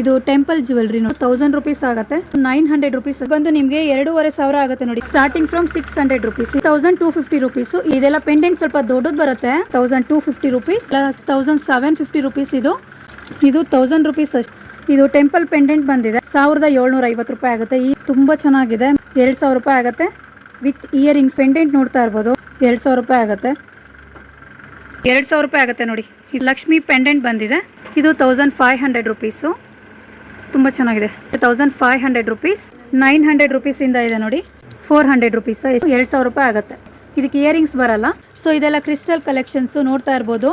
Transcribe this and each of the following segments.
ಇದು temple jewellery ನೋಡಿ 1000 rupees ಆಗುತ್ತೆ. 900 ರೂಪೀಸ್ ಬಂದು ನಿಮಗೆ 2500 ಆಗುತ್ತೆ ನೋಡಿ. Starting from 600 rupees, 1250 rupees. ಇದೆಲ್ಲ ಪೆಂಡೆಂಟ್ ಸ್ವಲ್ಪ ದೊಡ್ಡದು ಬರುತ್ತೆ. 1250 ರೂಪೀಸ್, 1750 ರೂಪೀಸ್. ಇದು 1000 ರೂಪೀಸ್ ಅಷ್ಟು. ಇದು ಟೆಂಪಲ್ ಪೆಂಡೆಂಟ್ ಬಂದಿದೆ 1750 ರೂಪಾಯಿ ಆಗುತ್ತೆ. ಈ ತುಂಬಾ ಚೆನ್ನಾಗಿದೆ. 2000 ರೂಪಾಯಿ ಆಗುತ್ತೆ ವಿತ್ ಇಯರಿಂಗ್ಸ್. ಪೆಂಡೆಂಟ್ ನೋಡ್ತಾ ಇರ್ಬೋದು. 2000 ರೂಪಾಯಿ ಆಗುತ್ತೆ. 2000 ರೂಪಾಯಿ ಆಗುತ್ತೆ ನೋಡಿ. ಇದು ಲಕ್ಷ್ಮಿ ಪೆಂಡೆಂಟ್ ಬಂದಿದೆ. ಇದು 1500 ರೂಪೀಸು. ತುಂಬ ಚೆನ್ನಾಗಿದೆ. 1500 ರೂಪೀಸ್. 900 ರೂಪೀಸಿಂದ ಇದೆ ನೋಡಿ. 400 ರೂಪೀಸ್. 2000 ರೂಪಾಯಿ ಆಗುತ್ತೆ. ಇದಕ್ಕೆ ಇಯರಿಂಗ್ಸ್ ಬರಲ್ಲ. ಸೊ ಇದೆಲ್ಲ ಕ್ರಿಸ್ಟಲ್ ಕಲೆಕ್ಷನ್ಸು ನೋಡ್ತಾ ಇರ್ಬೋದು.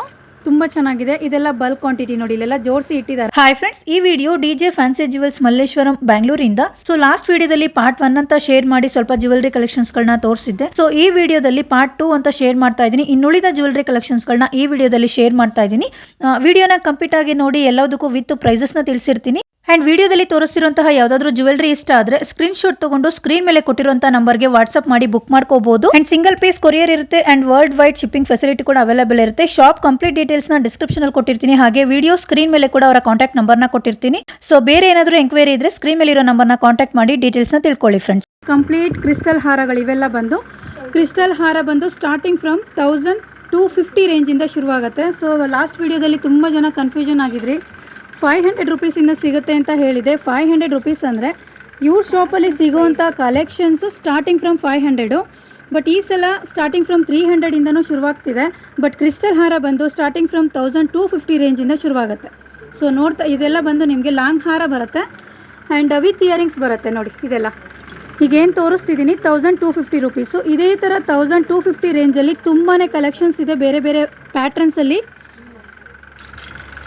ತುಂಬಾ ಚೆನ್ನಾಗಿದೆ. ಇದೆಲ್ಲ ಬಲ್ಕ್ ಕ್ವಾಂಟಿಟಿ ನೋಡಿ, ಇಲ್ಲೆಲ್ಲ ಜೋಡಿಸಿ ಇಟ್ಟಿದ್ದಾರೆ. ಹಾಯ್ ಫ್ರೆಂಡ್ಸ್, ಈ video DJ fancy jewels Malleswaram ಬ್ಯಾಂಗ್ಳೂರಿಂದ. ಸೊ ಲಾಸ್ಟ್ ವಿಡಿಯೋದಲ್ಲಿ ಪಾರ್ಟ್ 1 ಅಂತ ಶೇರ್ ಮಾಡಿ ಸ್ವಲ್ಪ ಜ್ಯುವೆಲ್ರಿ ಕಲೆಕ್ಷನ್ಸ್ ಗಳನ್ನ ತೋರಿಸಿದ್ದೆ. ಸೊ ಈ ವಿಡಿಯೋದಲ್ಲಿ ಪಾರ್ಟ್ 2 ಅಂತ ಶೇರ್ ಮಾಡ್ತಾ ಇದ್ದೀನಿ. ಇನ್ನುಳಿದ ಜ್ಯುವೆಲ್ರಿ ಕಲೆಕ್ಷನ್ಸ್ ಗಳನ್ನ ಈ ವಿಡಿಯೋದಲ್ಲಿ ಶೇರ್ ಮಾಡ್ತಾ ಇದ್ದೀನಿ. ವಿಡಿಯೋನ ಕಂಪ್ಲೀಟ್ ಆಗಿ ನೋಡಿ, ಎಲ್ಲದಕ್ಕೂ ವಿತ್ ಪ್ರೈಸಸ್ ನ ತಿಳಿಸಿರ್ತೀನಿ. ಅಂಡ್ ವಿಡಿಯೋದಲ್ಲಿ ತೋರಿಸಿರುವಂತಹ ಯಾವ್ದಾದ್ರು ಜ್ಯುವೆಲ್ರಿ ಇಷ್ಟ ಆದ್ರೆ ಸ್ಕ್ರೀನ್ ಶಾಟ್ ತಗೊಂಡು ಸ್ಕ್ರೀನ್ ಮೇಲೆ ಕೊಟ್ಟಿರುವಂತಹ ನಂಬರ್ಗೆ ವಾಟ್ಸ್ಆಪ್ ಮಾಡಿ ಬುಕ್ ಮಾಡ್ಕೋಬಹುದು. ಅಂಡ್ ಸಿಂಗಲ್ ಪೀಸ್ ಕೊರಿಯರ್ ಇರುತ್ತೆ. And world wide shipping facility ಕೂಡ ಅವೈಲೇಬಲ್ ಇರುತ್ತೆ. ಶಾಪ್ ಕಂಪ್ಲೀಟ್ ಡೀಟೇಲ್ಸ್ ನ ಡಿಸ್ಕ್ರಿಪ್ಷನ್ ಅಲ್ಲಿ ಕೊಟ್ಟಿರ್ತೀನಿ. ಹಾಗೆ ವಿಡಿಯೋ ಸ್ಕ್ರೀನ್ ಮೇಲೆ ಕೂಡ ಅವರ ಕಾಂಟ್ಯಾಕ್ಟ್ ನಂಬರ್ ನ ಕೊಟ್ಟಿರ್ತೀನಿ. ಸೊ ಬೇರೆ ಏನಾದ್ರು ಎಂಕ್ವೈರಿ ಇದ್ರೆ ಸ್ಕ್ರೀನ್ ಮೇಲೆ ಇರೋ ನಂಬರ್ ನ ಕಾಂಟ್ಯಾಕ್ಟ್ ಮಾಡಿ ಡೀಟೇಲ್ಸ್ ನ ತಿಳ್ಕೊಳ್ಳಿ ಫ್ರೆಂಡ್ಸ್. ಕಂಪ್ಲೀಟ್ ಕ್ರಿಸ್ಟಲ್ ಹಾರಗಳು ಇವೆಲ್ಲ ಬಂದು ಕ್ರಿಸ್ಟಲ್ ಹಾರ ಬಂದು ಸ್ಟಾರ್ಟಿಂಗ್ ಫ್ರಮ್ 1250 ರೇಂಜಿಂದ ಶುರುವಾಗುತ್ತೆ. ಸೊ ಲಾಸ್ಟ್ ವಿಡಿಯೋದಲ್ಲಿ ತುಂಬ ಜನ ಕನ್ಫ್ಯೂಷನ್ ಆಗಿದ್ರಿ. 500 ರೂಪೀಸಿಂದ ಸಿಗುತ್ತೆ ಅಂತ ಹೇಳಿದೆ. 500 ರೂಪೀಸ್ ಅಂದರೆ ಇವ್ರ ಶಾಪಲ್ಲಿ ಸಿಗೋವಂಥ ಕಲೆಕ್ಷನ್ಸು ಸ್ಟಾರ್ಟಿಂಗ್ ಫ್ರಮ್ 500. ಬಟ್ ಈ ಸಲ ಸ್ಟಾರ್ಟಿಂಗ್ ಫ್ರಮ್ 300ಇಂದನೂ ಶುರುವಾಗ್ತಿದೆ. ಬಟ್ ಕ್ರಿಸ್ಟಲ್ ಹಾರ ಬಂದು ಸ್ಟಾರ್ಟಿಂಗ್ ಫ್ರಮ್ 1250 ರೇಂಜಿಂದ ಶುರುವಾಗುತ್ತೆ. ಸೊ ನೋಡ್ತಾ ಇದೆಲ್ಲ ಬಂದು ನಿಮಗೆ ಲಾಂಗ್ ಹಾರ ಬರುತ್ತೆ ಆ್ಯಂಡ್ ವಿತ್ ಇಯರಿಂಗ್ಸ್ ಬರುತ್ತೆ ನೋಡಿ. ಇದೆಲ್ಲ ಈಗೇನು ತೋರಿಸ್ತಿದ್ದೀನಿ 1250 ರೂಪೀಸು. ಇದೇ ಥರ 1250 ರೇಂಜಲ್ಲಿ ತುಂಬಾ ಕಲೆಕ್ಷನ್ಸ್ ಇದೆ ಬೇರೆ ಬೇರೆ ಪ್ಯಾಟ್ರನ್ಸಲ್ಲಿ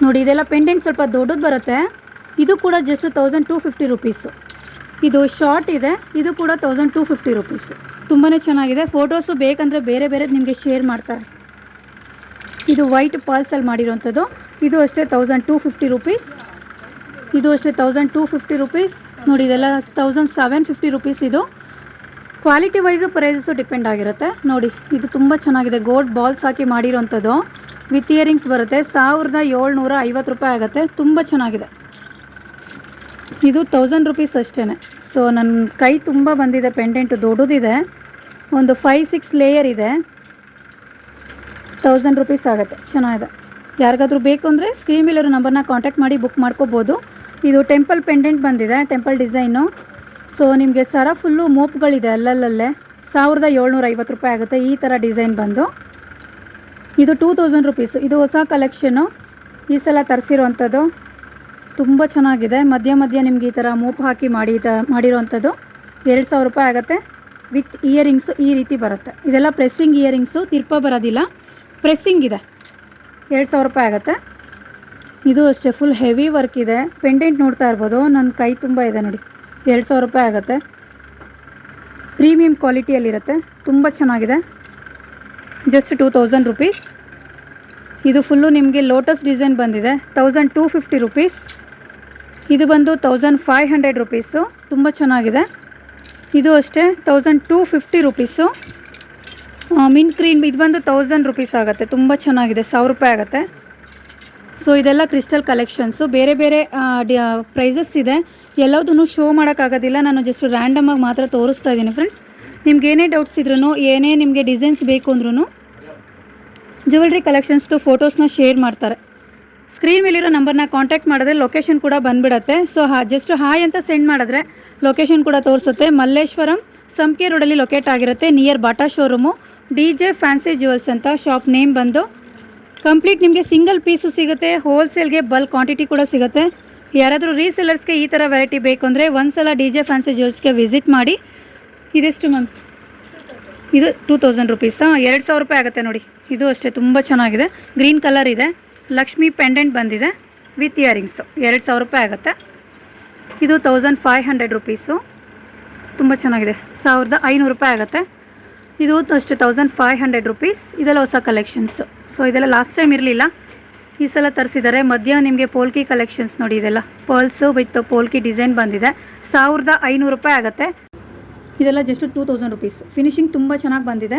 ನೋಡಿ. ಇದೆಲ್ಲ ಪೆಂಡೆಂಟ್ ಸ್ವಲ್ಪ ದೊಡ್ಡದು ಬರುತ್ತೆ. ಇದು ಕೂಡ ಜಸ್ಟ್ 1250 ರೂಪೀಸು. ಇದು ಶಾರ್ಟ್ ಇದೆ. ಇದು ಕೂಡ 1250 ರೂಪೀಸು. ತುಂಬಾ ಚೆನ್ನಾಗಿದೆ. ಫೋಟೋಸು ಬೇಕಂದರೆ ಬೇರೆ ಬೇರೆ ನಿಮಗೆ ಶೇರ್ ಮಾಡ್ತಾರೆ. ಇದು ವೈಟ್ ಪಾಲ್ಸಲ್ಲಿ ಮಾಡಿರೋಂಥದ್ದು. ಇದು ಅಷ್ಟೇ 1250 ರೂಪೀಸ್. ಇದು ಅಷ್ಟೇ 1250 ರೂಪೀಸ್ ನೋಡಿ. ಇದೆಲ್ಲ 1750 ರೂಪೀಸ್. ಇದು ಕ್ವಾಲಿಟಿ ವೈಸು ಪ್ರೈಸಸ್ಸು ಡಿಪೆಂಡ್ ಆಗಿರುತ್ತೆ ನೋಡಿ. ಇದು ತುಂಬ ಚೆನ್ನಾಗಿದೆ. ಗೋಲ್ಡ್ ಬಾಲ್ಸ್ ಹಾಕಿ ಮಾಡಿರೋಂಥದ್ದು ವಿತ್ ಇಯರಿಂಗ್ಸ್ ಬರುತ್ತೆ. 1750 ರೂಪಾಯಿ ಆಗುತ್ತೆ. ತುಂಬ ಚೆನ್ನಾಗಿದೆ. ಇದು 1000 ರೂಪೀಸ್ ಅಷ್ಟೇ. ಸೊ ನನ್ನ ಕೈ ತುಂಬ ಬಂದಿದೆ. ಪೆಂಡೆಂಟು ದೊಡ್ಡದಿದೆ. ಒಂದು 5-6 ಲೇಯರ್ ಇದೆ. 1000 ರೂಪೀಸ್ ಆಗುತ್ತೆ. ಚೆನ್ನಾಗಿದೆ. ಯಾರಿಗಾದ್ರೂ ಬೇಕು ಅಂದರೆ ಸ್ಕ್ರೀನ್ ಮೇಲಿರೋ ನಂಬರ್ನ ಕಾಂಟ್ಯಾಕ್ಟ್ ಮಾಡಿ ಬುಕ್ ಮಾಡ್ಕೋಬೋದು. ಇದು ಟೆಂಪಲ್ ಪೆಂಡೆಂಟ್ ಬಂದಿದೆ, ಟೆಂಪಲ್ ಡಿಸೈನು. ಸೊ ನಿಮಗೆ ಸರ ಫುಲ್ಲು ಮೋಪ್ಗಳಿದೆ ಅಲ್ಲಲ್ಲೇ. 1750 ರೂಪಾಯಿ ಆಗುತ್ತೆ ಈ ಥರ ಡಿಸೈನ್ ಬಂದು. ಇದು 2000 ರೂಪೀಸು. ಇದು ಹೊಸ ಕಲೆಕ್ಷನ್ನು ಈ ಸಲ ತರಿಸಿರೋವಂಥದ್ದು. ತುಂಬ ಚೆನ್ನಾಗಿದೆ. ಮಧ್ಯ ಮಧ್ಯ ನಿಮ್ಗೆ ಈ ಥರ ಮೋಪ್ ಹಾಕಿ ಮಾಡಿರೋವಂಥದ್ದು 2000 ರೂಪಾಯಿ ಆಗುತ್ತೆ. ವಿತ್ ಇಯರಿಂಗ್ಸು ಈ ರೀತಿ ಬರುತ್ತೆ. ಇದೆಲ್ಲ ಪ್ರೆಸ್ಸಿಂಗ್ ಇಯರಿಂಗ್ಸು, ತಿರ್ಪ ಬರೋದಿಲ್ಲ, ಪ್ರೆಸ್ಸಿಂಗ್ ಇದೆ. 2000 ರೂಪಾಯಿ ಆಗುತ್ತೆ. ಇದು ಅಷ್ಟೇ ಫುಲ್ ಹೆವಿ ವರ್ಕ್ ಇದೆ. ಪೆಂಡೆಂಟ್ ನೋಡ್ತಾ ಇರ್ಬೋದು. ನನ್ನ ಕೈ ತುಂಬ ಇದೆ ನೋಡಿ. 2000 ರೂಪಾಯಿ ಆಗುತ್ತೆ. ಪ್ರೀಮಿಯಂ ಕ್ವಾಲಿಟಿಯಲ್ಲಿರುತ್ತೆ. ತುಂಬ ಚೆನ್ನಾಗಿದೆ. Just 2000 rupees. ಇದು ಫುಲ್ಲು ನಿಮಗೆ ಲೋಟಸ್ ಡಿಸೈನ್ ಬಂದಿದೆ. 1250 ರೂಪೀಸ್. ಇದು ಬಂದು 1500 ರೂಪೀಸು. ತುಂಬ ಚೆನ್ನಾಗಿದೆ. ಇದು ಅಷ್ಟೇ 1250 ರೂಪೀಸು. ಮಿನ್ ಕ್ರೀಮ್ ಇದು ಬಂದು 1000 ರೂಪೀಸ್ ಆಗುತ್ತೆ. ತುಂಬ ಚೆನ್ನಾಗಿದೆ. 1000 ರೂಪಾಯಿ ಆಗುತ್ತೆ. ಸೊ ಇದೆಲ್ಲ ಕ್ರಿಸ್ಟಲ್ ಕಲೆಕ್ಷನ್ಸು. ಬೇರೆ ಬೇರೆ ಪ್ರೈಸಸ್ ಇದೆ. ಎಲ್ಲದನ್ನು ಶೋ ಮಾಡೋಕ್ಕಾಗೋದಿಲ್ಲ. ನಾನು ಜಸ್ಟ್ ರ್ಯಾಂಡಮಾಗಿ ಮಾತ್ರ ತೋರಿಸ್ತಾ ಇದ್ದೀನಿ ಫ್ರೆಂಡ್ಸ್. ನಿಮ್ಗೆ ಏನೇ ಡೌಟ್ಸ್ ಇದ್ರೂ, ಏನೇ ನಿಮಗೆ ಡಿಸೈನ್ಸ್ ಬೇಕು ಅಂದ್ರೂ ಜ್ಯುವೆಲ್ರಿ ಕಲೆಕ್ಷನ್ಸ್ದು ಫೋಟೋಸ್ನ ಶೇರ್ ಮಾಡ್ತಾರೆ. ಸ್ಕ್ರೀನ್ ಮೇಲಿರೋ ನಂಬರ್ನ ಕಾಂಟ್ಯಾಕ್ಟ್ ಮಾಡಿದ್ರೆ ಲೊಕೇಶನ್ ಕೂಡ ಬಂದುಬಿಡುತ್ತೆ. ಸೊ ಜಸ್ಟ್ ಹಾಯ್ ಅಂತ ಸೆಂಡ್ ಮಾಡಿದ್ರೆ ಲೊಕೇಶನ್ ಕೂಡ ತೋರಿಸುತ್ತೆ. ಮಲ್ಲೇಶ್ವರಂ ಸಂಕೆ ರೋಡಲ್ಲಿ ಲೊಕೇಟ್ ಆಗಿರುತ್ತೆ. Near Bata showroom. DJ fancy jewels ಅಂತ ಶಾಪ್ ನೇಮ್ ಬಂದು. ಕಂಪ್ಲೀಟ್ ನಿಮಗೆ ಸಿಂಗಲ್ ಪೀಸು ಸಿಗುತ್ತೆ. ಹೋಲ್ಸೇಲ್ಗೆ ಬಲ್ಕ್ ಕ್ವಾಂಟಿಟಿ ಕೂಡ ಸಿಗುತ್ತೆ. ಯಾರಾದರೂ ರೀಸೆಲರ್ಸ್ಗೆ ಈ ಥರ ವೆರೈಟಿ ಬೇಕು ಅಂದರೆ ಒಂದ್ಸಲ ಡಿಜೆ ಫ್ಯಾನ್ಸಿ ಜ್ಯುವೆಲ್ಸ್ಗೆ ವಿಸಿಟ್ ಮಾಡಿ. ಇದೆಷ್ಟು ಮ್ಯಾಮ್? ಇದು 2000 ರೂಪೀಸಾ? 2000 ರೂಪಾಯಿ ಆಗುತ್ತೆ ನೋಡಿ. ಇದು ಅಷ್ಟೇ ತುಂಬ ಚೆನ್ನಾಗಿದೆ. ಗ್ರೀನ್ ಕಲರ್ ಇದೆ. ಲಕ್ಷ್ಮಿ ಪೆಂಡೆಂಟ್ ಬಂದಿದೆ ವಿತ್ ಇಯರಿಂಗ್ಸು. 2000 ರೂಪಾಯಿ ಆಗುತ್ತೆ. ಇದು 1500 ರೂಪೀಸು. ತುಂಬ ಚೆನ್ನಾಗಿದೆ. 1500 ರೂಪಾಯಿ ಆಗುತ್ತೆ. ಇದು ಅಷ್ಟೇ 1500 ರೂಪೀಸ್. ಇದೆಲ್ಲ ಹೊಸ ಕಲೆಕ್ಷನ್ಸು. ಸೊ ಇದೆಲ್ಲ ಲಾಸ್ಟ್ ಟೈಮ್ ಇರಲಿಲ್ಲ, ಈ ಸಲ ತರಿಸಿದ್ದಾರೆ. ಮಧ್ಯ ನಿಮಗೆ ಪೋಲ್ಕಿ ಕಲೆಕ್ಷನ್ಸ್ ನೋಡಿ. ಇದೆಲ್ಲ ಪರ್ಲ್ಸು ವಿತ್ ಪೋಲ್ಕಿ ಡಿಸೈನ್ ಬಂದಿದೆ. 1500 ರೂಪಾಯಿ ಆಗುತ್ತೆ. ಇದೆಲ್ಲ ಜಸ್ಟ್ 2000 ರೂಪೀಸ್. ಫಿನಿಶಿಂಗ್ ತುಂಬ ಚೆನ್ನಾಗಿ ಬಂದಿದೆ.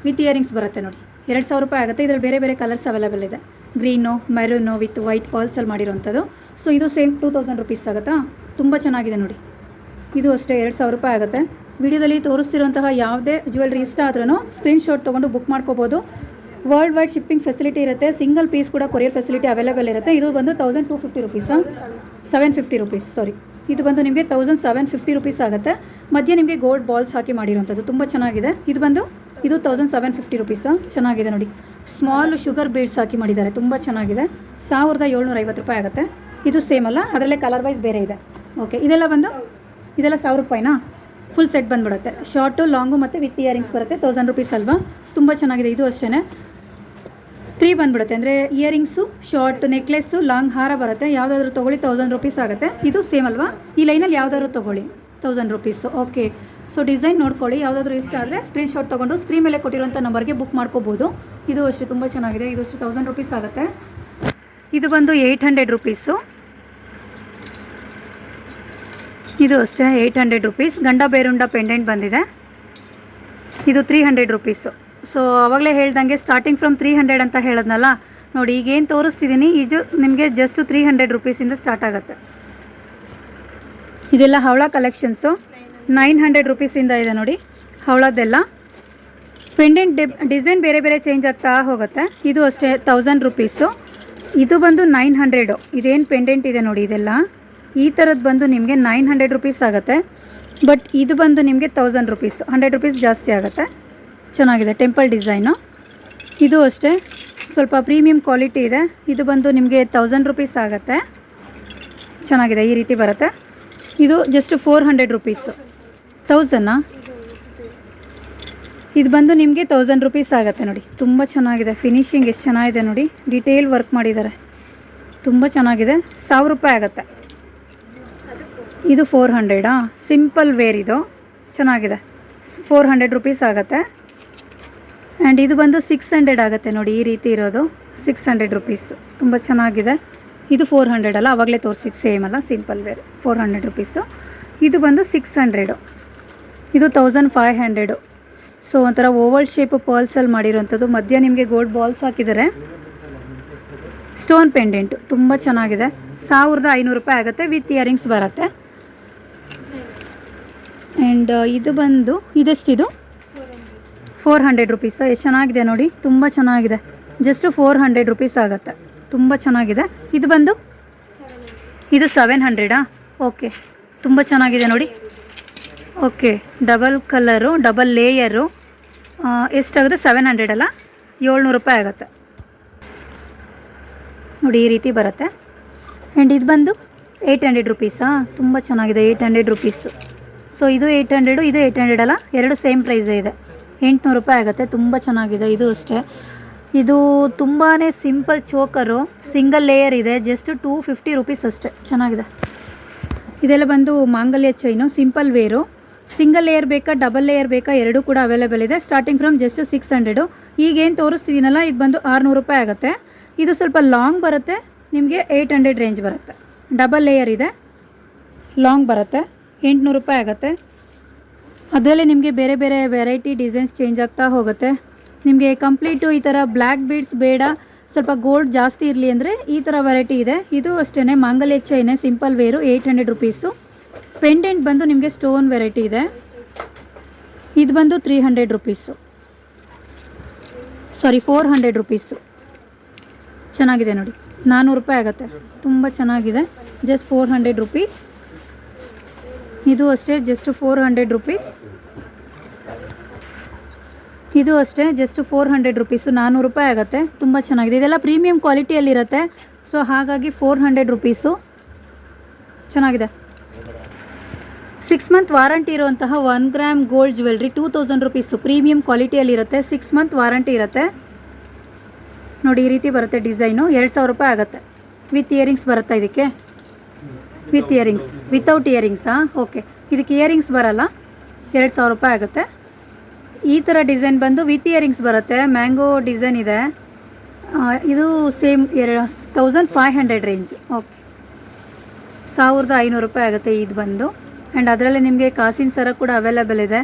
ವಿತ್ ಇಯರಿಂಗ್ಸ್ ಬರುತ್ತೆ ನೋಡಿ. 2000 ರೂಪಾಯಿ ಆಗುತ್ತೆ. ಇದರಲ್ಲಿ ಬೇರೆ ಬೇರೆ ಕಲರ್ಸ್ ಅವೈಲೇಬಲ್ ಇದೆ. ಗ್ರೀನು, ಮೆರೂನು ವಿತ್ ವೈಟ್ ಪರ್ಲ್ಸಲ್ಲಿ ಮಾಡಿರೋಂಥದ್ದು. ಸೊ ಇದು ಸೇಮ್ 2000 ರುಪೀಸ್ ಆಗುತ್ತಾ. ತುಂಬ ಚೆನ್ನಾಗಿದೆ ನೋಡಿ. ಇದು ಅಷ್ಟೇ 2000 ರೂಪಾಯಿ ಆಗುತ್ತೆ. ವಿಡಿಯೋದಲ್ಲಿ ತೋರಿಸ್ತಿರುವಂತಹ ಯಾವುದೇ ಜ್ಯುವೆಲ್ರಿ ಇಷ್ಟ ಆದ್ರೂ ಸ್ಕ್ರೀನ್ಶಾಟ್ ತೊಗೊಂಡು ಬುಕ್ ಮಾಡ್ಕೋಬೋದು. ವರ್ಲ್ಡ್ ವೈಡ್ ಶಿಪ್ಪಿಂಗ್ ಫೆಸಿಲಿಟಿ ಇರುತ್ತೆ. ಸಿಂಗಲ್ ಪೀಸ್ ಕೂಡ ಕೊರಿಯರ್ ಫೆಸಿಲಿಟಿ ಅವೈಲೇಬಲ್ ಇರುತ್ತೆ. ಇದು ಬಂದು 1250 ರುಪೀಸಾ 750 ರುಪೀಸ್ ಸಾರಿ, ಇದು ಬಂದು ನಿಮಗೆ 1750 ರುಪೀಸ್ ಆಗುತ್ತೆ. ಮಧ್ಯೆ ನಿಮಗೆ ಗೋಲ್ಡ್ ಬಾಲ್ಸ್ ಹಾಕಿ ಮಾಡಿರೋಂಥದ್ದು ತುಂಬ ಚೆನ್ನಾಗಿದೆ. ಇದು 1750 ರುಪೀಸಾ, ಚೆನ್ನಾಗಿದೆ ನೋಡಿ. ಸ್ಮಾಲ್ ಶುಗರ್ ಬೀಡ್ಸ್ ಹಾಕಿ ಮಾಡಿದ್ದಾರೆ, ತುಂಬ ಚೆನ್ನಾಗಿದೆ. 1750 ರೂಪಾಯಿ ಆಗುತ್ತೆ. ಇದು ಸೇಮ್ ಅಲ್ಲ, ಅದರಲ್ಲೇ ಕಲರ್ ವೈಸ್ ಬೇರೆ ಇದೆ. ಓಕೆ, ಇದೆಲ್ಲ 1000 ರೂಪಾಯಿನಾ? ಫುಲ್ ಸೆಟ್ ಬಂದುಬಿಡುತ್ತೆ. ಶಾರ್ಟು, ಲಾಂಗು ಮತ್ತು ವಿತ್ ಇಯರಿಂಗ್ಸ್ ಬರುತ್ತೆ. 1000 ರುಪೀಸ್ ಅಲ್ವಾ, ತುಂಬ ಚೆನ್ನಾಗಿದೆ. ಇದು ಅಷ್ಟೇ 3 ಬಂದುಬಿಡುತ್ತೆ, ಅಂದರೆ ಇಯರಿಂಗ್ಸು, ಶಾರ್ಟ್, ನೆಕ್ಲೆಸ್ಸು, ಲಾಂಗ್ ಹಾರ ಬರುತ್ತೆ. ಯಾವುದಾದ್ರೂ ತೊಗೊಳ್ಳಿ 1000 ರುಪೀಸ್ ಆಗುತ್ತೆ. ಇದು ಸೇಮ್ ಅಲ್ವಾ, ಈ ಲೈನಲ್ಲಿ ಯಾವುದಾದ್ರೂ ತೊಗೊಳ್ಳಿ 1000 ರುಪೀಸು. ಓಕೆ, ಸೊ ಡಿಸೈನ್ ನೋಡ್ಕೊಳ್ಳಿ. ಯಾವುದಾದ್ರೂ ಇಷ್ಟ ಆದರೆ ಸ್ಕ್ರೀನ್ಶಾಟ್ ತೊಗೊಂಡು ಸ್ಕ್ರೀನ್ ಮೇಲೆ ಕೊಟ್ಟಿರೋಂಥ ನಂಬರ್ಗೆ ಬುಕ್ ಮಾಡ್ಕೋಬೋದು. ಇದು ಅಷ್ಟೇ ತುಂಬ ಚೆನ್ನಾಗಿದೆ. ಇದು ಅಷ್ಟು 1000 ರುಪೀಸ್ ಆಗುತ್ತೆ. ಇದು ಬಂದು 800 ರುಪೀಸು. ಇದು ಅಷ್ಟೇ 800 ರುಪೀಸ್. ಗಂಡ ಬೇರುಂಡ ಪೆಂಡೆಂಟ್ ಬಂದಿದೆ. ಇದು 300 ರುಪೀಸು. ಸೊ ಆವಾಗಲೇ ಹೇಳ್ದಂಗೆ ಸ್ಟಾರ್ಟಿಂಗ್ ಫ್ರಮ್ 300 ಅಂತ ಹೇಳೋದ್ನಲ್ಲ ನೋಡಿ. ಈಗೇನು ತೋರಿಸ್ತಿದ್ದೀನಿ ಇದು ನಿಮಗೆ ಜಸ್ಟ್ 300 ರುಪೀಸಿಂದ ಸ್ಟಾರ್ಟ್ ಆಗುತ್ತೆ. ಇದೆಲ್ಲ ಹವಳ ಕಲೆಕ್ಷನ್ಸು 900 ರುಪೀಸಿಂದ ಇದೆ ನೋಡಿ. ಹವಳದ್ದೆಲ್ಲ ಪೆಂಡೆಂಟ್ ಡಿಸೈನ್ ಬೇರೆ ಬೇರೆ ಚೇಂಜ್ ಆಗ್ತಾ ಹೋಗುತ್ತೆ. ಇದು ಅಷ್ಟೇ 1000 ರುಪೀಸು. ಇದು ಬಂದು 900. ಇದೇನು ಪೆಂಡೆಂಟ್ ಇದೆ ನೋಡಿ, ಇದೆಲ್ಲ ಈ ಥರದ್ದು ಬಂದು ನಿಮಗೆ 900 ರುಪೀಸ್ ಆಗುತ್ತೆ. ಬಟ್ ಇದು ಬಂದು ನಿಮಗೆ 1000 ರುಪೀಸ್, 100 ರುಪೀಸ್ ಜಾಸ್ತಿ ಆಗುತ್ತೆ. ಚೆನ್ನಾಗಿದೆ, ಟೆಂಪಲ್ ಡಿಸೈನು. ಇದು ಅಷ್ಟೇ ಸ್ವಲ್ಪ ಪ್ರೀಮಿಯಂ ಕ್ವಾಲಿಟಿ ಇದೆ. ಇದು ಬಂದು ನಿಮಗೆ 1000 ರುಪೀಸ್ ಆಗುತ್ತೆ. ಚೆನ್ನಾಗಿದೆ, ಈ ರೀತಿ ಬರುತ್ತೆ. ಇದು ಜಸ್ಟ್ 400 ರುಪೀಸು. 1000ನಾ? ಇದು ಬಂದು ನಿಮಗೆ 1000 ರುಪೀಸ್ ಆಗುತ್ತೆ ನೋಡಿ. ತುಂಬ ಚೆನ್ನಾಗಿದೆ, ಫಿನಿಶಿಂಗ್ ಎಷ್ಟು ಚೆನ್ನಾಗಿದೆ ನೋಡಿ. ಡಿಟೇಲ್ ವರ್ಕ್ ಮಾಡಿದ್ದಾರೆ, ತುಂಬ ಚೆನ್ನಾಗಿದೆ. 1000 ರೂಪಾಯಿ ಆಗುತ್ತೆ. ಇದು 400. ಸಿಂಪಲ್ ವೇರ್ ಇದು, ಚೆನ್ನಾಗಿದೆ. 400 ರುಪೀಸ್ ಆಗುತ್ತೆ. ಆ್ಯಂಡ್ ಇದು ಬಂದು 600 ಆಗುತ್ತೆ ನೋಡಿ. ಈ ರೀತಿ ಇರೋದು 600 ರುಪೀಸು, ತುಂಬ ಚೆನ್ನಾಗಿದೆ. ಇದು 400 ಅಲ್ಲ, ಆವಾಗಲೇ ತೋರಿಸಿದ್ದು ಸೇಮ್ ಅಲ್ಲ, ಸಿಂಪಲ್ ವೇರ್ 400 ರುಪೀಸು. ಇದು ಬಂದು 600. ಇದು 1500. ಸೊ ಒಂಥರ ಓವಲ್ ಶೇಪ್ ಪರ್ಲ್ಸಲ್ಲಿ ಮಾಡಿರೋಂಥದ್ದು. ಮಧ್ಯ ನಿಮಗೆ ಗೋಲ್ಡ್ ಬಾಲ್ಸ್ ಹಾಕಿದ್ದಾರೆ. ಸ್ಟೋನ್ ಪೆಂಡೆಂಟು ತುಂಬ ಚೆನ್ನಾಗಿದೆ. 1500 ರೂಪಾಯಿ ಆಗುತ್ತೆ. ವಿತ್ ಇಯರಿಂಗ್ಸ್ ಬರುತ್ತೆ. ಆ್ಯಂಡ್ ಇದು ಬಂದು ಇದೆಷ್ಟಿದು 400 ರುಪೀಸ್. ಎಷ್ಟು ಚೆನ್ನಾಗಿದೆ ನೋಡಿ, ತುಂಬ ಚೆನ್ನಾಗಿದೆ. ಜಸ್ಟ್ 400 ರುಪೀಸ್ ಆಗುತ್ತೆ, ತುಂಬ ಚೆನ್ನಾಗಿದೆ. ಇದು ಬಂದು ಇದು 700. ಓಕೆ, ತುಂಬ ಚೆನ್ನಾಗಿದೆ ನೋಡಿ. Okay, double colour, double layer. ಎಷ್ಟಾಗುತ್ತೆ 700 ಅಲ್ಲ, 700 ರೂಪಾಯಿ ಆಗುತ್ತೆ ನೋಡಿ. ಈ ರೀತಿ ಬರುತ್ತೆ. ಆ್ಯಂಡ್ ಇದು ಬಂದು 800 ರುಪೀಸಾ, ತುಂಬ ಚೆನ್ನಾಗಿದೆ. 800 ರುಪೀಸು. ಸೊ ಇದು 800, ಇದು 800 ಅಲ್ಲ, ಎರಡು ಸೇಮ್ ಪ್ರೈಸೇ ಇದೆ. 800 ರೂಪಾಯಿ ಆಗುತ್ತೆ. ತುಂಬ ಚೆನ್ನಾಗಿದೆ. ಇದು ಅಷ್ಟೇ, ಇದು ತುಂಬಾ ಸಿಂಪಲ್ ಚೋಕರು, ಸಿಂಗಲ್ ಲೇಯರ್ ಇದೆ. ಜಸ್ಟ್ 250 ರುಪೀಸ್ ಅಷ್ಟೇ, ಚೆನ್ನಾಗಿದೆ. ಇದೆಲ್ಲ ಬಂದು ಮಾಂಗಲ್ಯ chain, simple wear. Single layer ಬೇಕಾ ಡಬಲ್ ಲೇಯರ್ ಬೇಕಾ ಎರಡೂ ಕೂಡ ಅವೈಲೇಬಲ್ ಇದೆ. Starting from just 600. ಈಗೇನು ತೋರಿಸ್ತಿದ್ದೀನಲ್ಲ ಇದು ಬಂದು 600 ರೂಪಾಯಿ ಆಗುತ್ತೆ. ಇದು ಸ್ವಲ್ಪ ಲಾಂಗ್ ಬರುತ್ತೆ, ನಿಮಗೆ 800 ರೇಂಜ್ ಬರುತ್ತೆ. ಡಬಲ್ ಲೇಯರ್ ಇದೆ, ಲಾಂಗ್ ಬರುತ್ತೆ, 800 ರೂಪಾಯಿ ಆಗುತ್ತೆ. ಅದರಲ್ಲೇ ನಿಮಗೆ ಬೇರೆ ಬೇರೆ ವೆರೈಟಿ ಡಿಸೈನ್ಸ್ ಚೇಂಜ್ ಆಗ್ತಾ ಹೋಗುತ್ತೆ. ನಿಮಗೆ ಕಂಪ್ಲೀಟು ಈ ಥರ ಬ್ಲ್ಯಾಕ್ ಬೀಡ್ಸ್ ಬೇಡ, ಸ್ವಲ್ಪ ಗೋಲ್ಡ್ ಜಾಸ್ತಿ ಇರಲಿ ಅಂದರೆ ಈ ಥರ ವೆರೈಟಿ ಇದೆ. ಇದು ಅಷ್ಟೇ ಮಾಂಗಲ್ಯ ಚೈನೆ, ಸಿಂಪಲ್ ವೇರು, 800 ರುಪೀಸು. ಪೆಂಡೆಂಟ್ ಬಂದು ನಿಮಗೆ ಸ್ಟೋನ್ ವೆರೈಟಿ ಇದೆ. ಇದು ಬಂದು 300 ರುಪೀಸು, ಸಾರಿ 400 ರುಪೀಸು. ಚೆನ್ನಾಗಿದೆ ನೋಡಿ, 400 ರೂಪಾಯಿ ಆಗುತ್ತೆ. ತುಂಬ ಚೆನ್ನಾಗಿದೆ. Just 400 rupees. ಇದು ಅಷ್ಟೇ ಜಸ್ಟ್ 400 ರುಪೀಸ್. ಇದು ಅಷ್ಟೇ ಜಸ್ಟ್ 400 ರುಪೀಸು, 400 ರೂಪಾಯಿ ಆಗುತ್ತೆ. ತುಂಬ ಚೆನ್ನಾಗಿದೆ. ಇದೆಲ್ಲ ಪ್ರೀಮಿಯಂ ಕ್ವಾಲಿಟಿಯಲ್ಲಿರುತ್ತೆ. ಸೊ ಹಾಗಾಗಿ 400 ರುಪೀಸು, ಚೆನ್ನಾಗಿದೆ. 6 ಮಂತ್ ವಾರಂಟಿ ಇರುವಂತಹ 1 gram gold jewellery 2000 rupees. Premium ಕ್ವಾಲಿಟಿಯಲ್ಲಿರುತ್ತೆ. 6 ಮಂತ್ ವಾರಂಟಿ ಇರುತ್ತೆ ನೋಡಿ. ಈ ರೀತಿ ಬರುತ್ತೆ ಡಿಸೈನು. 2000 ರೂಪಾಯಿ ಆಗುತ್ತೆ. ವಿತ್ ಇಯರಿಂಗ್ಸ್ ಬರುತ್ತಾ ಇದಕ್ಕೆ? ವಿತ್ ಇಯರಿಂಗ್ಸ್, ವಿತೌಟ್ ಇಯರಿಂಗ್ಸಾ? ಓಕೆ, ಇದಕ್ಕೆ ಇಯರಿಂಗ್ಸ್ ಬರಲ್ಲ. 2000 ರೂಪಾಯಿ ಆಗುತ್ತೆ. ಈ ಥರ ಡಿಸೈನ್ ಬಂದು ವಿತ್ ಇಯರಿಂಗ್ಸ್ ಬರುತ್ತೆ. ಮ್ಯಾಂಗೋ ಡಿಸೈನ್ ಇದೆ. ಇದು ಸೇಮ್ 1500 ರೇಂಜ್. ಓಕೆ, 1500 ರೂಪಾಯಿ ಆಗುತ್ತೆ ಇದು ಬಂದು. ಆ್ಯಂಡ್ ಅದರಲ್ಲೇ ನಿಮಗೆ ಕಾಸಿನ ಸರ ಕೂಡ ಅವೈಲೇಬಲ್ ಇದೆ.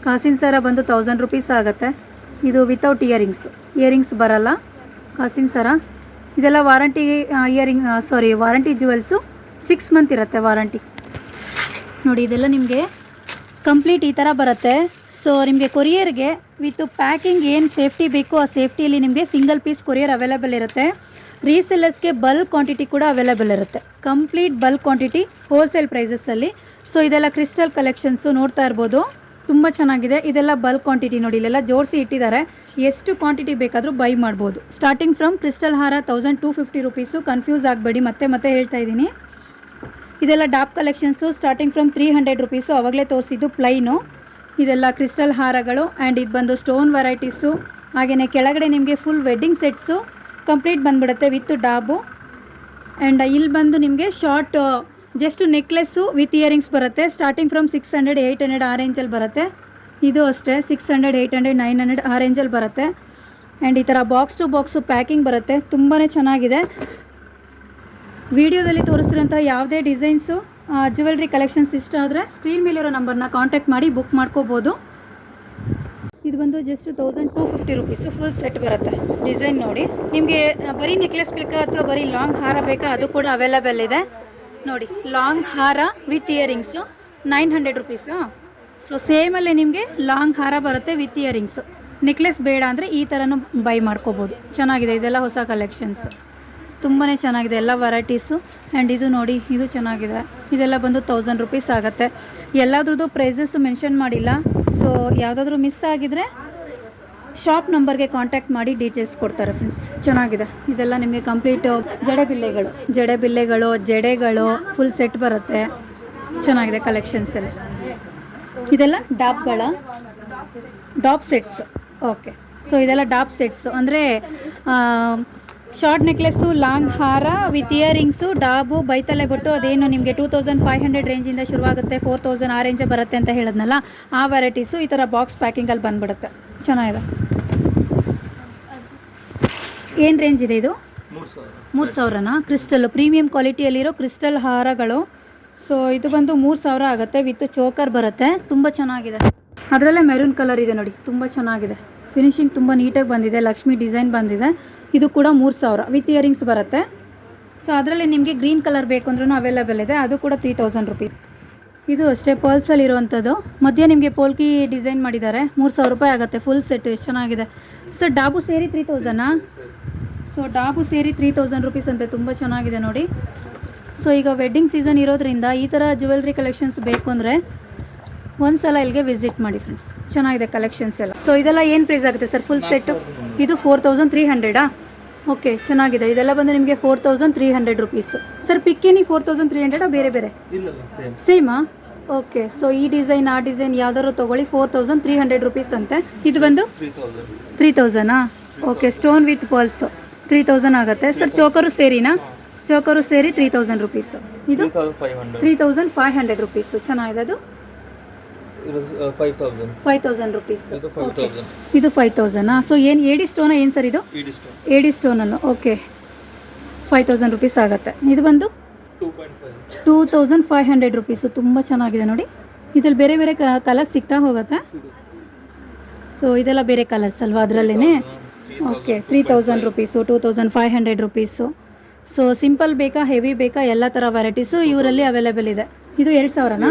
ಕಾಸಿನ ಸರ ಬಂದು 1000 ರುಪೀಸ್ ಆಗುತ್ತೆ. ಇದು ವಿತೌಟ್ ಇಯರಿಂಗ್ಸ್, ಇಯರಿಂಗ್ಸ್ ಬರಲ್ಲ. ಕಾಸಿನ ಸರ ಇದೆಲ್ಲ ವಾರಂಟಿ ವಾರಂಟಿ ಜುವೆಲ್ಸು 6 ಮಂತ್ ಇರುತ್ತೆ ವಾರಂಟಿ. ನೋಡಿ ಇದೆಲ್ಲ ನಿಮಗೆ ಕಂಪ್ಲೀಟ್ ಈ ಥರ ಬರುತ್ತೆ. ಸೊ ನಿಮಗೆ ಕೊರಿಯರ್ಗೆ ವಿತ್ ಪ್ಯಾಕಿಂಗ್ ಏನು ಸೇಫ್ಟಿ ಬೇಕೋ ಆ ಸೇಫ್ಟಿಯಲ್ಲಿ ನಿಮಗೆ ಸಿಂಗಲ್ ಪೀಸ್ ಕೊರಿಯರ್ ಅವೈಲೇಬಲ್ ಇರುತ್ತೆ. ರೀಸೆಲ್ಲರ್ಸ್ಗೆ ಬಲ್ಕ್ ಕ್ವಾಂಟಿಟಿ ಕೂಡ ಅವೈಲೇಬಲ್ ಇರುತ್ತೆ. ಕಂಪ್ಲೀಟ್ ಬಲ್ಕ್ ಕ್ವಾಂಟಿಟಿ ಹೋಲ್ಸೇಲ್ ಪ್ರೈಸಸ್ಸಲ್ಲಿ. ಸೊ ಇದೆಲ್ಲ ಕ್ರಿಸ್ಟಲ್ ಕಲೆಕ್ಷನ್ಸು ನೋಡ್ತಾ ಇರ್ಬೋದು, ತುಂಬ ಚೆನ್ನಾಗಿದೆ. ಇದೆಲ್ಲ ಬಲ್ಕ್ ಕ್ವಾಂಟಿಟಿ ನೋಡಿ, ಇಲ್ಲೆಲ್ಲ ಜೋಡಿಸಿ ಇಟ್ಟಿದ್ದಾರೆ. ಎಷ್ಟು ಕ್ವಾಂಟಿಟಿ ಬೇಕಾದರೂ ಬೈ ಮಾಡ್ಬೋದು. ಸ್ಟಾರ್ಟಿಂಗ್ ಫ್ರಮ್ ಕ್ರಿಸ್ಟಲ್ ಹಾರ 1250 ರುಪೀಸು. ಕನ್ಫ್ಯೂಸ್ ಆಗಬೇಡಿ, ಮತ್ತೆ ಹೇಳ್ತಾ ಇದ್ದೀನಿ. ಇದೆಲ್ಲ ಡಾಪ್ ಕಲೆಕ್ಷನ್ಸು ಸ್ಟಾರ್ಟಿಂಗ್ ಫ್ರಮ್ 300 ರುಪೀಸು. ಆವಾಗಲೇ ತೋರಿಸಿದ್ದು ಪ್ಲೈನು. ಇದೆಲ್ಲ ಕ್ರಿಸ್ಟಲ್ ಹಾರಗಳು ಆ್ಯಂಡ್ ಇದು ಬಂದು ಸ್ಟೋನ್ ವೆರೈಟೀಸು. ಹಾಗೆಯೇ ಕೆಳಗಡೆ ನಿಮಗೆ ಫುಲ್ ವೆಡ್ಡಿಂಗ್ ಸೆಟ್ಸು ಕಂಪ್ಲೀಟ್ ಬಂದುಬಿಡುತ್ತೆ ವಿತ್ ಡಾಬು. ಆ್ಯಂಡ್ ಇಲ್ಲಿ ಬಂದು ನಿಮಗೆ short just necklace with earrings ಬರುತ್ತೆ. ಸ್ಟಾರ್ಟಿಂಗ್ ಫ್ರಮ್ 600, 800 ಆ ರೇಂಜಲ್ಲಿ ಬರುತ್ತೆ. ಇದು ಅಷ್ಟೇ 600, 800, 900 ಆ ರೇಂಜಲ್ಲಿ ಬರುತ್ತೆ. ಆ್ಯಂಡ್ ಈ ಥರ ಬಾಕ್ಸ್ ಟು ಬಾಕ್ಸು ಪ್ಯಾಕಿಂಗ್ ಬರುತ್ತೆ. ತುಂಬಾ ಚೆನ್ನಾಗಿದೆ. ವಿಡಿಯೋದಲ್ಲಿ ತೋರಿಸಿರೋಂಥ ಯಾವುದೇ ಡಿಸೈನ್ಸು ಜ್ಯುವೆಲ್ರಿ ಕಲೆಕ್ಷನ್ಸ್ ಇಷ್ಟ ಆದರೆ ಸ್ಕ್ರೀನ್ ಮೇಲಿರೋ ನಂಬರ್ನ ಕಾಂಟ್ಯಾಕ್ಟ್ ಮಾಡಿ ಬುಕ್ ಮಾಡ್ಕೋಬೋದು. ಇದು ಬಂದು ಜಸ್ಟ್ 1250 ರುಪೀಸು ಫುಲ್ ಸೆಟ್ ಬರುತ್ತೆ. ಡಿಸೈನ್ ನೋಡಿ, ನಿಮಗೆ ಬರೀ ನೆಕ್ಲೆಸ್ ಬೇಕಾ ಅಥವಾ ಬರೀ ಲಾಂಗ್ ಹಾರ ಬೇಕಾ ಅದು ಕೂಡ ಅವೈಲೇಬಲ್ ಇದೆ. ನೋಡಿ ಲಾಂಗ್ ಹಾರ ವಿತ್ ಇಯರಿಂಗ್ಸು 900 ರುಪೀಸು. ಸೊ ಸೇಮಲ್ಲೇ ನಿಮಗೆ ಲಾಂಗ್ ಹಾರ ಬರುತ್ತೆ ವಿತ್ ಇಯರಿಂಗ್ಸು. ನೆಕ್ಲೆಸ್ ಬೇಡ ಅಂದರೆ ಈ ಥರನೂ ಬೈ ಮಾಡ್ಕೋಬೋದು. ಚೆನ್ನಾಗಿದೆ, ಇದೆಲ್ಲ ಹೊಸ ಕಲೆಕ್ಷನ್ಸ್, ತುಂಬಾ ಚೆನ್ನಾಗಿದೆ ಎಲ್ಲ ವೆರೈಟೀಸು. ಆ್ಯಂಡ್ ಇದು ನೋಡಿ, ಇದು ಚೆನ್ನಾಗಿದೆ. ಇದೆಲ್ಲ ಬಂದು 1000 ರುಪೀಸ್ ಆಗುತ್ತೆ. ಎಲ್ಲದ್ರದ್ದು ಪ್ರೈಸಸ್ ಮೆನ್ಷನ್ ಮಾಡಿಲ್ಲ. ಸೊ ಯಾವುದಾದ್ರೂ ಮಿಸ್ ಆಗಿದರೆ ಶಾಪ್ ನಂಬರ್ಗೆ ಕಾಂಟ್ಯಾಕ್ಟ್ ಮಾಡಿ ಡೀಟೇಲ್ಸ್ ಕೊಡ್ತಾರೆ ಫ್ರೆಂಡ್ಸ್. ಚೆನ್ನಾಗಿದೆ. ಇದೆಲ್ಲ ನಿಮಗೆ ಕಂಪ್ಲೀಟ್ ಜಡೆಗಳು ಫುಲ್ ಸೆಟ್ ಬರುತ್ತೆ. ಚೆನ್ನಾಗಿದೆ ಕಲೆಕ್ಷನ್ಸ್ ಎಲ್ಲ. ಇದೆಲ್ಲ ಡಾಪ್ ಸೆಟ್ಸ್. ಓಕೆ, ಸೊ ಇದೆಲ್ಲ ಡಾಪ್ ಸೆಟ್ಸು ಅಂದರೆ ಶಾರ್ಟ್ ನೆಕ್ಲೆಸ್ಸು, ಲಾಂಗ್ ಹಾರ ವಿತ್ ಇಯರಿಂಗ್ಸು, ಡಾಬು, ಬೈತಲೆ ಬೊಟ್ಟು. ಅದೇನು ನಿಮಗೆ 2500 ರೇಂಜಿಂದ ಶುರುವಾಗುತ್ತೆ, 4000 ಆ ರೇಂಜೇ ಬರುತ್ತೆ ಅಂತ ಹೇಳಿದ್ನಲ್ಲ, ಆ ವೆರೈಟೀಸು ಈ ಥರ ಬಾಕ್ಸ್ ಪ್ಯಾಕಿಂಗಲ್ಲಿ ಬಂದುಬಿಡುತ್ತೆ. ಚೆನ್ನಾಗಿದೆ. ಏನು ರೇಂಜ್ ಇದೆ ಇದು? 3000ನಾ? ಕ್ರಿಸ್ಟಲ್ಲು ಪ್ರೀಮಿಯಂ ಕ್ವಾಲಿಟಿಯಲ್ಲಿರೋ ಕ್ರಿಸ್ಟಲ್ ಹಾರಗಳು. ಸೊ ಇದು ಬಂದು 3000 ಆಗುತ್ತೆ. ವಿತ್ ಚೋಕರ್ ಬರುತ್ತೆ. ತುಂಬ ಚೆನ್ನಾಗಿದೆ. ಅದರಲ್ಲೇ ಮೆರೂನ್ ಕಲರ್ ಇದೆ ನೋಡಿ, ತುಂಬ ಚೆನ್ನಾಗಿದೆ. ಫಿನಿಶಿಂಗ್ ತುಂಬ ನೀಟಾಗಿ ಬಂದಿದೆ. ಲಕ್ಷ್ಮಿ ಡಿಸೈನ್ ಬಂದಿದೆ. ಇದು ಕೂಡ 3000 ವಿತ್ ಇಯರಿಂಗ್ಸ್ ಬರುತ್ತೆ. ಸೊ ಅದರಲ್ಲಿ ನಿಮಗೆ ಗ್ರೀನ್ ಕಲರ್ ಬೇಕು ಅಂದ್ರೂ ಅವೈಲೇಬಲ್ ಇದೆ. ಅದು ಕೂಡ 3000 ರುಪೀಸ್. ಇದು ಅಷ್ಟೇ ಪರ್ಲ್ಸಲ್ಲಿರುವಂಥದ್ದು. ಮಧ್ಯೆ ನಿಮಗೆ ಪೋಲ್ಕಿ ಡಿಸೈನ್ ಮಾಡಿದ್ದಾರೆ. 3000 ರೂಪಾಯಿ ಆಗುತ್ತೆ ಫುಲ್ ಸೆಟ್. ಎಷ್ಟು ಚೆನ್ನಾಗಿದೆ ಸರ್. ಡಾಬು ಸೇರಿ 3000ನಾ? ಸೊ ಡಾಬು ಸೇರಿ 3000 ರುಪೀಸ್ ಅಂತೆ. ತುಂಬ ಚೆನ್ನಾಗಿದೆ ನೋಡಿ. ಸೊ ಈಗ ವೆಡ್ಡಿಂಗ್ ಸೀಸನ್ ಇರೋದ್ರಿಂದ ಈ ಥರ ಜ್ಯುವೆಲ್ರಿ ಕಲೆಕ್ಷನ್ಸ್ ಬೇಕು ಅಂದರೆ ಒಂದ್ಸಲ ಇಲ್ಲಿಗೆ ವಿಸಿಟ್ ಮಾಡಿ ಫ್ರೆಂಡ್ಸ್. ಚೆನ್ನಾಗಿದೆ ಕಲೆಕ್ಷನ್ಸ್ ಎಲ್ಲ. ಸೊ ಇದೆಲ್ಲ ಏನು ಪ್ರೈಸ್ ಆಗುತ್ತೆ ಸರ್ ಫುಲ್ ಸೆಟ್ಟು? ಇದು 4300. ಓಕೆ, ಚೆನ್ನಾಗಿದೆ. ಇದೆಲ್ಲ ಬಂದು ನಿಮಗೆ 4300 ರುಪೀಸು. ಸರ್ ಪಿಕ್ಕಿನಿ 4300 ಬೇರೆ ಸೇಮಾ? ಓಕೆ, ಸೊ ಈ ಡಿಸೈನ್ ಆ ಡಿಸೈನ್ ಯಾವ್ದಾದ್ರು ತೊಗೊಳ್ಳಿ, 4300 ರುಪೀಸ್ ಅಂತೆ. ಇದು ಬಂದು 3000ನಾ? ಓಕೆ, ಸ್ಟೋನ್ ವಿತ್ ಪರ್ಲ್ಸು 3000 ಆಗುತ್ತೆ ಸರ್. ಚೋಕರು ಸೇರಿನಾ? ಚೋಕರು ಸೇರಿ 3000 ರುಪೀಸು. ಇದು 3500 ರುಪೀಸು. ಚೆನ್ನಾಗಿದೆ. ಅದು 5000 ರುಪೀಸ್. ಇದು 5000ನಾ? ಸೊ ಏನು ಏಡಿ ಸ್ಟೋನ ಏನು ಸರ್ ಇದು? ಏಡಿ ಸ್ಟೋನನ್ನು. ಓಕೆ, 5000 ರುಪೀಸ್ ಆಗುತ್ತೆ. ಇದು ಬಂದು 2500 ರುಪೀಸು. ತುಂಬ ಚೆನ್ನಾಗಿದೆ ನೋಡಿ. ಇದ್ರಲ್ಲಿ ಬೇರೆ ಬೇರೆ ಕಲರ್ಸ್ ಸಿಗ್ತಾ ಹೋಗುತ್ತೆ. ಸೊ ಇದೆಲ್ಲ ಬೇರೆ ಕಲರ್ಸ್ ಅಲ್ವಾ ಅದರಲ್ಲೇ? Okay, 3000 rupees, 2500 rupees. So simple ಬೇಕಾ, ಹೆವಿ ಬೇಕಾ, ಎಲ್ಲ ಥರ ವೆರೈಟೀಸು ಇವರಲ್ಲಿ ಅವೈಲೇಬಲ್ ಇದೆ. ಇದು 2000ನಾ?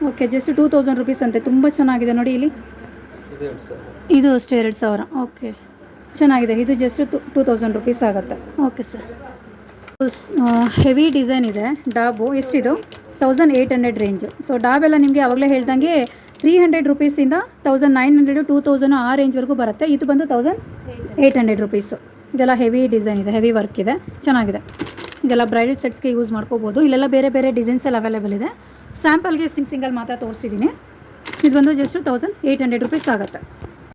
ಓಕೆ, ಜಸ್ಟ್ 2000 ರುಪೀಸ್ ಅಂತೆ. ತುಂಬ ಚೆನ್ನಾಗಿದೆ ನೋಡಿ. ಇಲ್ಲಿ ಇದು ಅಷ್ಟೇ 2000. ಓಕೆ, ಚೆನ್ನಾಗಿದೆ. ಇದು ಜಸ್ಟ್ 2000 ರುಪೀಸ್ ಆಗುತ್ತೆ. Okay sir. ಹೆವಿ ಡಿಸೈನ್ ಇದೆ ಡಾಬು. ಎಷ್ಟಿದು? 1800 ರೇಂಜು. ಸೊ ಡಾಬೆಲ್ಲ ನಿಮಗೆ ಆವಾಗಲೇ ಹೇಳ್ದಂಗೆ 300 ರುಪೀಸಿಂದ 1900, 2000 ಆ ರೇಂಜ್ವರೆಗೂ ಬರುತ್ತೆ. ಇದು ಬಂದು 1800 ರುಪೀಸು. ಇದೆಲ್ಲ ಹೆವಿ ಡಿಸೈನ್ ಇದೆ, ಹೆವಿ ವರ್ಕ್ ಇದೆ, ಚೆನ್ನಾಗಿದೆ. ಇದೆಲ್ಲ ಬ್ರೈಡಲ್ ಸೆಟ್ಸ್ಗೆ ಯೂಸ್ ಮಾಡ್ಕೋಬೋದು. ಇಲ್ಲೆಲ್ಲ ಬೇರೆ ಬೇರೆ ಡಿಸೈನ್ಸ್ ಎಲ್ಲ ಅವೈಲೇಬಲ್ ಇದೆ. ಸ್ಯಾಂಪಲ್ಗೆ ಸಿಂಗಲ್ ಮಾತ್ರ ತೋರಿಸಿದ್ದೀನಿ. ಇದು ಬಂದು ಜಸ್ಟ್ 1800 ರುಪೀಸ್ ಆಗುತ್ತೆ.